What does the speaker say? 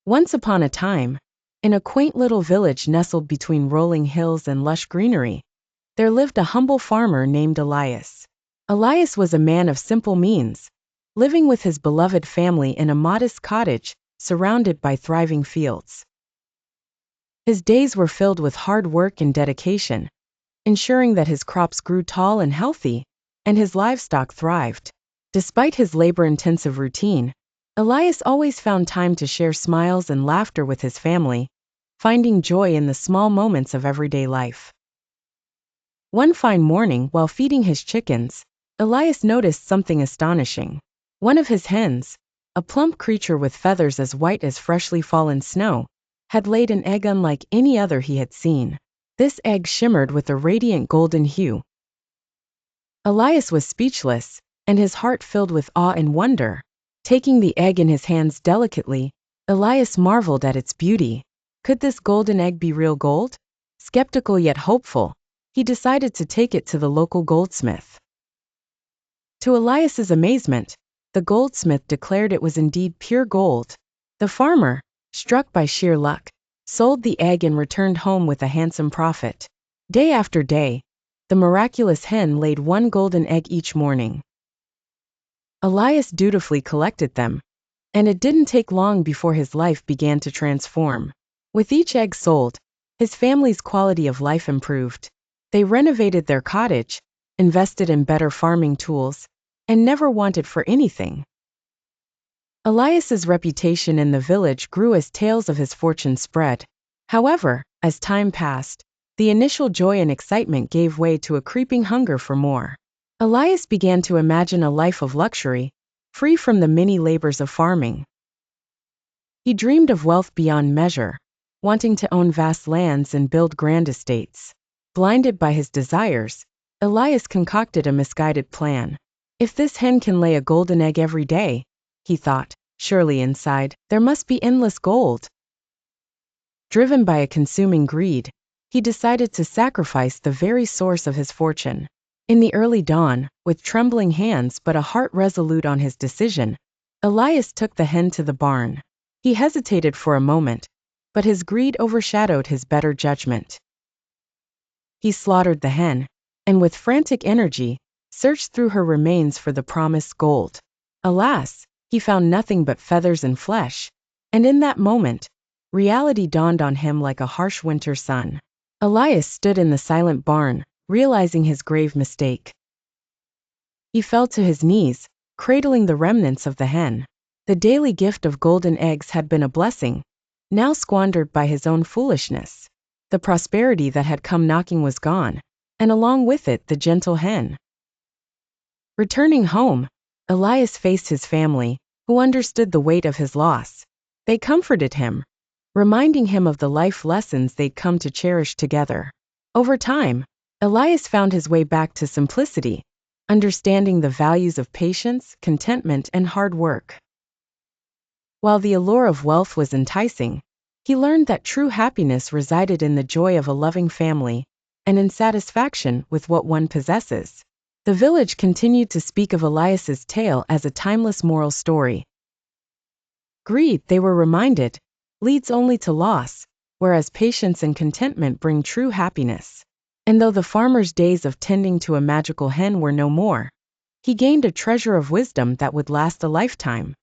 Once upon a time, in a quaint little village nestled between rolling hills and lush greenery, there lived a humble farmer named Elias. Elias was a man of simple means, living with his beloved family in a modest cottage, surrounded by thriving fields. His days were filled with hard work and dedication, ensuring that his crops grew tall and healthy, and his livestock thrived. Despite his labor-intensive routine, Elias always found time to share smiles and laughter with his family, finding joy in the small moments of everyday life. One fine morning, while feeding his chickens, Elias noticed something astonishing. One of his hens, a plump creature with feathers as white as freshly fallen snow, had laid an egg unlike any other he had seen. This egg shimmered with a radiant golden hue. Elias was speechless, and his heart filled with awe and wonder. Taking the egg in his hands delicately, Elias marveled at its beauty. Could this golden egg be real gold? Skeptical yet hopeful, he decided to take it to the local goldsmith. To Elias's amazement, the goldsmith declared it was indeed pure gold. The farmer, struck by sheer luck, sold the egg and returned home with a handsome profit. Day after day, the miraculous hen laid one golden egg each morning. Elias dutifully collected them, and it didn't take long before his life began to transform. With each egg sold, his family's quality of life improved. They renovated their cottage, invested in better farming tools, and never wanted for anything. Elias's reputation in the village grew as tales of his fortune spread. However, as time passed, the initial joy and excitement gave way to a creeping hunger for more. Elias began to imagine a life of luxury, free from the many labors of farming. He dreamed of wealth beyond measure, wanting to own vast lands and build grand estates. Blinded by his desires, Elias concocted a misguided plan. If this hen can lay a golden egg every day, he thought, surely inside, there must be endless gold. Driven by a consuming greed, he decided to sacrifice the very source of his fortune. In the early dawn, with trembling hands but a heart resolute on his decision, Elias took the hen to the barn. He hesitated for a moment, but his greed overshadowed his better judgment. He slaughtered the hen, and with frantic energy, searched through her remains for the promised gold. Alas, he found nothing but feathers and flesh, and in that moment, reality dawned on him like a harsh winter sun. Elias stood in the silent barn, realizing his grave mistake. He fell to his knees, cradling the remnants of the hen. The daily gift of golden eggs had been a blessing, now squandered by his own foolishness. The prosperity that had come knocking was gone, and along with it the gentle hen. Returning home, Elias faced his family, who understood the weight of his loss. They comforted him, reminding him of the life lessons they'd come to cherish together. Over time, Elias found his way back to simplicity, understanding the values of patience, contentment, and hard work. While the allure of wealth was enticing, he learned that true happiness resided in the joy of a loving family, and in satisfaction with what one possesses. The village continued to speak of Elias's tale as a timeless moral story. Greed, they were reminded, leads only to loss, whereas patience and contentment bring true happiness. And though the farmer's days of tending to a magical hen were no more, he gained a treasure of wisdom that would last a lifetime.